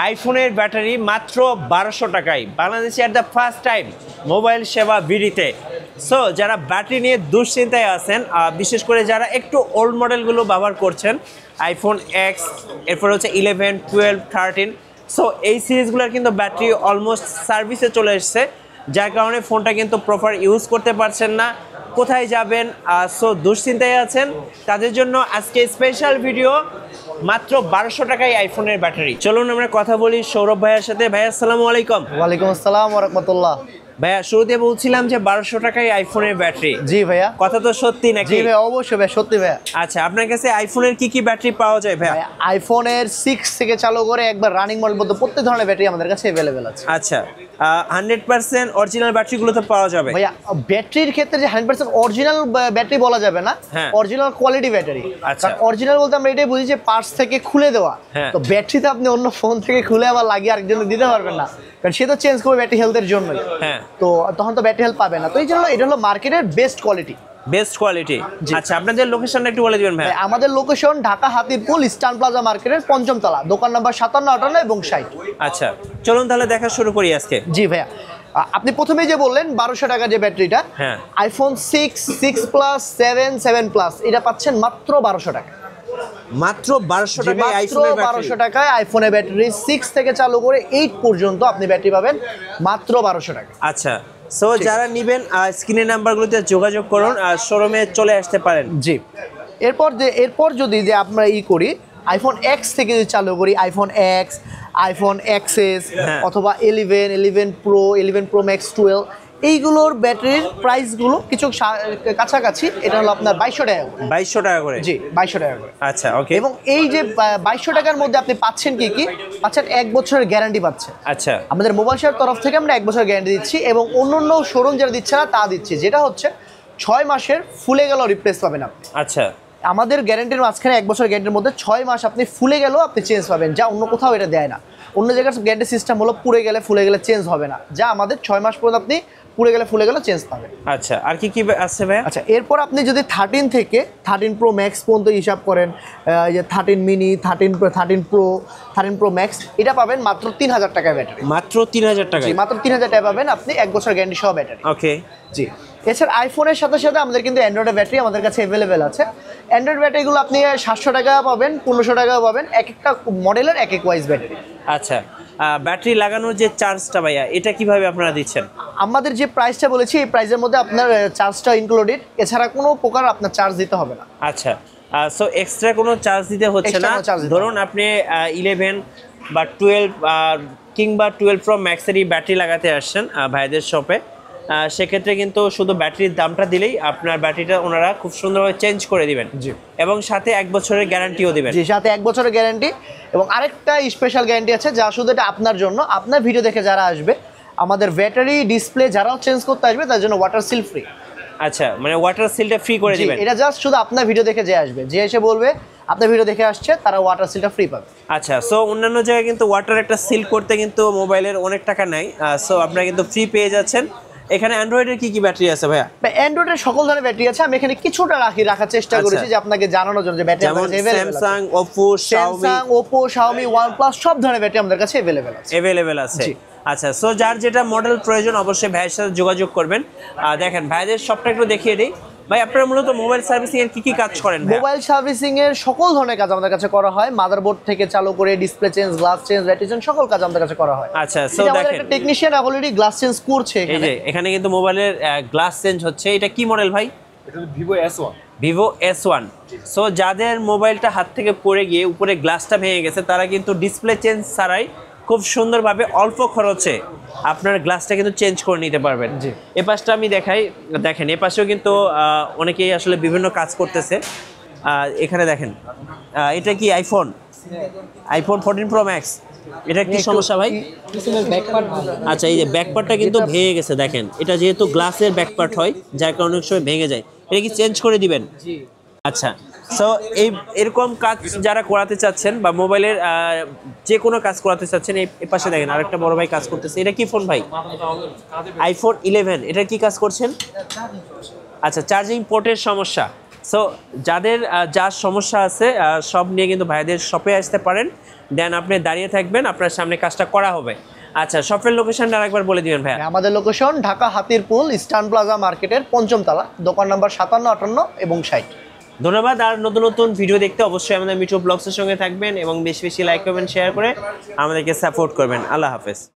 আইফোনের ব্যাটারি মাত্র 1200 টাকায় বাংলাদেশে at the first time mobile সেবা বিডিতে। সো যারা ব্যাটারি নিয়ে দুশ্চিন্তায় আছেন, বিশেষ করে যারা একটু ওল্ড মডেলগুলো ব্যবহার করছেন, আইফোন এক্স, এরপর হচ্ছে 11, 12, 13, সো এই সিরিজগুলোর কিন্তু ব্যাটারি অলমোস্ট সার্ভিসে চলে এসছে, যার কারণে ফোনটা কিন্তু প্রপার ইউজ করতে পারছেন না, কোথায় যাবেন, সো দুশ্চিন্তায় আছেন, তাদের জন্য আজকে স্পেশাল ভিডিও। মাত্র 1200 টাকায় আইফোনের ব্যাটারি। চলুন আমরা কথা বলি সৌরভ ভাইয়ের সাথে। ভাইয়া আসসালামু আলাইকুম। ওয়ালাইকুম আসসালাম ওয়া রাহমাতুল্লাহ। ভাইয়া শুরুতে বলছিলাম যে 1200 টাকায় আইফোনের ব্যাটারি। জি ভাইয়া, কথা তো সত্যি নাকি? জি ভাইয়া, অবশ্যই ভাইয়া, সত্যি ভাইয়া। আচ্ছা, আপনার কাছে আইফোনের কি কি ব্যাটারি পাওয়া যায় ভাইয়া? আইফোনের 6 থেকে চালু করে একবার রানিং মডেল পর্যন্ত প্রত্যেক ধরনের ব্যাটারি আমাদের কাছে अवेलेबल আছে। আচ্ছা, 100% অরিজিনাল ব্যাটারিগুলো তো পাওয়া যাবে ভাইয়া? ব্যাটারির ক্ষেত্রে যে 100% অরিজিনাল ব্যাটারি বলা যাবে না, অরিজিনাল কোয়ালিটি ব্যাটারি। আচ্ছা, অরিজিনাল বলতে আমরা এটাই বুঝি যে পার্টস থেকে খুলে দেওয়া। তো ব্যাটারি তো আপনি অন্য ফোন থেকে খুলে আবার লাগিয়ে আরেকজনকে দিতে পারবেন না, কারণ সে তো চেঞ্জ করবে ব্যাটারি হেলথের জন্যই। তো তখন তো ব্যাটারি হেলথ পাবে না, তো এই জন্য এটা হলো মার্কেটের বেস্ট কোয়ালিটি। Best quality. আচ্ছা, আপনাদের লোকেশনটা একটু বলে দিবেন ভাই। আমাদের location Dhaka Hatirpul eastern plaza মার্কেটের ৫ম তলা, দোকান নাম্বার ৫৭, ৫৮ এবং ৬০। আচ্ছা, চলুন তাহলে দেখা শুরু করি আজকে। জি ভাইয়া, আপনি প্রথমেই যে বললেন 1200 টাকা যে ব্যাটারিটা, আইফোন 6, 6 প্লাস, 7, 7 প্লাস, এটা পাচ্ছেন মাত্র 1200 টাকা। মাত্র 1200 টাকায় আইফোনের ব্যাটারি। 1200 টাকায় আইফোনের ব্যাটারি 6 থেকে চালু করে 8 পর্যন্ত আপনি ব্যাটারি পাবেন মাত্র 1200 টাকা। আচ্ছা, সো যারা নেবেন স্ক্রিনের নাম্বারগুলোতে যোগাযোগ করুন, আর শোরুমে চলে আসতে পারেন। জি, এরপর যদি যে আমরা করি আইফোন এক্স থেকে যদি চালু করি, আইফোন এক্স, আইফোন এক্সএস অথবা 11, 11 প্রো, 11 প্রো ম্যাক্স, 12, এইগুলোর ব্যাটারির প্রাইসগুলো কিছু কাছাকাছি। এটা হলো আপনার 2200 টাকা। 2200 টাকা করে? জি, 2200 টাকা করে। আচ্ছা, ওকে। এবং এই যে 2200 টাকার মধ্যে আপনি পাচ্ছেন কি কি? পাচ্ছেন 1 বছরের গ্যারান্টি পাচ্ছেন। আচ্ছা, আমাদের মোবাইল শেয়ার তরফ থেকে আমরা 1 বছরের গ্যারান্টি দিচ্ছি, এবং অন্য শোরুম যারা দিচ্ছে না তা দিচ্ছি, যেটা হচ্ছে 6 মাসের ফুলে গেল রিপ্লেস পাবেন আপনি। আচ্ছা, আমাদের গ্যারান্টির মাঝখানে 1 বছর গ্যারান্টির মধ্যে 6 মাস আপনি ফুলে গেলেও আপনি চেঞ্জ পাবেন, যা অন্য কোথাও এটা দেয় না। অন্য জায়গার গ্যারান্টি সিস্টেম হলো পুড়ে গেলে ফুলে গেলে চেঞ্জ হবে না, যা আমাদের 6 মাস পর্যন্ত আপনি পুড়ে গেলে ফুলে গেলে চেঞ্জ পাবেন। আচ্ছা, আর কি কি আছে ভাই? আচ্ছা, এরপর আপনি যদি 13 থেকে 13 প্রো ম্যাক্স পর্যন্ত হিসাব করেন, যে 13 মিনি, 13 প্রো, 13 প্রো ম্যাক্স, এটা পাবেন মাত্র 3000 টাকায় ব্যাটারি। মাত্র 3000 টাকায়? মাত্র 3000 টাকা পাবেন আপনি 1 বছর গ্যারান্টি সহ ব্যাটারি। ওকে, জি। এছাড়া আইফোনের সাথে সাথে আমাদের কিন্তু অ্যান্ড্রয়েডের ব্যাটারি আমাদের কাছে অ্যাভেলেবেল আছে। অ্যান্ড্রয়েড ব্যাটারিগুলো আপনি 700 টাকা পাবেন, 1500 টাকা পাবেন, এক একটা মডেলের এক এক ওয়াইজ ব্যাটারি। আচ্ছা, ব্যাটারি লাগানোর যে চার্জটা ভাইয়া, এটা কিভাবে আপনারা দিচ্ছেন? আমাদের যে প্রাইসটা বলেছি এই প্রাইসের মধ্যে আপনার চার্জটা ইনক্লুডেড, এছাড়া কোনো প্রকার আপনার চার্জ দিতে হবে না। আচ্ছা, সো এক্সট্রা কোনো চার্জ দিতে হচ্ছে না। ধরুন আপনি 11 বা 12 কিংবা 12 প্রো ম্যাক্সেরই ব্যাটারি লাগাতে আসছেন ভাইদের শপে, সেক্ষেত্রে কিন্তু শুধু ব্যাটারির দামটা দিলেই আপনার ব্যাটারিটা ওনারা খুব সুন্দরভাবে চেঞ্জ করে দিবেন। জি, এবং সাথে 1 বছরের গ্যারান্টিও দিবেন। জি, সাথে 1 বছরের গ্যারান্টি, এবং আরেকটা স্পেশাল গ্যারান্টি আছে, যা শুধু এটা আপনার জন্য, আপনার ভিডিও দেখে যারা আসবে, আমাদের ব্যাটারি ডিসপ্লে যারাও চেঞ্জ করতে আসবে তার জন্য ওয়াটার সিল ফ্রি। আচ্ছা, মানে ওয়াটার সিলটা ফ্রি করে দিবেন? এটা জাস্ট শুধু আপনার ভিডিও দেখে যে আসবে, যে এসে বলবে আপনার ভিডিও দেখে আসছে, তারা ওয়াটার সিলটা ফ্রি পাবে। আচ্ছা, সো অন্যান্য জায়গায় কিন্তু ওয়াটার একটা সিল করতে কিন্তু মোবাইলের অনেক টাকা নেয়, সো আপনারা কিন্তু ফ্রি পেয়ে যাচ্ছেন। এখানে অ্যান্ড্রয়েডের কি কি ব্যাটারি আছে ভাইয়া? অ্যান্ড্রয়েডের সকল ধরনের ব্যাটারি আছে, আমি এখানে কিছুটা রাখার চেষ্টা করেছি যে আপনাকে জানানোর জন্য যে ব্যাটারি আমাদের अवेलेबल আছে। স্যামসাং, ওপো, শাওমি, OnePlus সব ধরনের ব্যাটারি আমাদের কাছে अवेलेबल আছে। আচ্ছা, সো যার যেটা মডেল প্রয়োজন অবশ্যই ভাইয়ের সাথে যোগাযোগ করবেন। দেখেন ভাইদের সবটা একটু দেখিয়ে দিই। ভাই, আপনারা মূলত মোবাইল সার্ভিসিং এর কি কাজ করেন? মোবাইল সার্ভিসিং এর সকল ধরনের কাজ আমাদের কাছে করা হয়, মাদারবোর্ড থেকে চালু করে display change, glass change, battery change, সকল কাজ আমাদের কাছে করা হয়। আচ্ছা, সো দেখেন একটা টেকনিশিয়ান অলরেডি গ্লাস চেঞ্জ করছে। এই যে এখানে কিন্তু মোবাইলের গ্লাস চেঞ্জ হচ্ছে। এটা কি মডেল ভাই? এটা Vivo S1। Vivo S1। So যাদের মোবাইলটা হাত থেকে পড়ে গিয়ে উপরে গ্লাসটা ভেঙে গেছে, তারা কিন্তু ডিসপ্লে চেঞ্জ ছাড়াই খুব সুন্দরভাবে অল্প খরচে আপনার গ্লাসটা কিন্তু চেঞ্জ করে নিতে পারবেন। জি, এ পাশটা আমি দেখাই। দেখেন এ পাশেও কিন্তু অনেকেই আসলে বিভিন্ন কাজ করতেছে। এখানে দেখেন, এটা কি আইফোন 14 প্রো ম্যাক্স? এটা কি সমস্যা ভাই? আচ্ছা, এই যে ব্যাকপার্টটা কিন্তু ভেঙে গেছে। দেখেন, এটা যেহেতু গ্লাসের ব্যাকপার্ট হয়, যার কারণে অনেক সময় ভেঙে যায়। এটা কি চেঞ্জ করে দিবেন? আচ্ছা, সো এরকম কাজ যারা করাতে চাচ্ছেন বা মোবাইলের যে কোনো কাজ করাতে চাচ্ছেন, এই পাশে দেখেন আরেকটা বড় ভাই কাজ করতেছে। এটা কি ফোন ভাই? আইফোন 11। এটা কি কাজ করছেন? আচ্ছা, চার্জিং পোর্টের সমস্যা। সো যাদের যার সমস্যা আছে সব নিয়ে কিন্তু ভাইদের শপে আসতে পারেন। দেন আপনি দাঁড়িয়ে থাকবেন, আপনার সামনে কাজটা করা হবে। আচ্ছা, শপের লোকেশনটা আরেকবার বলে দিবেন ভাইয়া। আমাদের location Dhaka Hatirpul eastern plaza মার্কেটের ৫ম তলা, দোকান নাম্বার ৫৭, ৫৮ এবং ৬০। ধন্যবাদ। আর নতুন নতুন ভিডিও দেখতে অবশ্যই আমাদের মিঠু ব্লগসের সঙ্গে থাকবেন এবং বেশি বেশি লাইক করবেন, শেয়ার করে আমাদেরকে সাপোর্ট করবেন। আল্লাহ হাফেজ।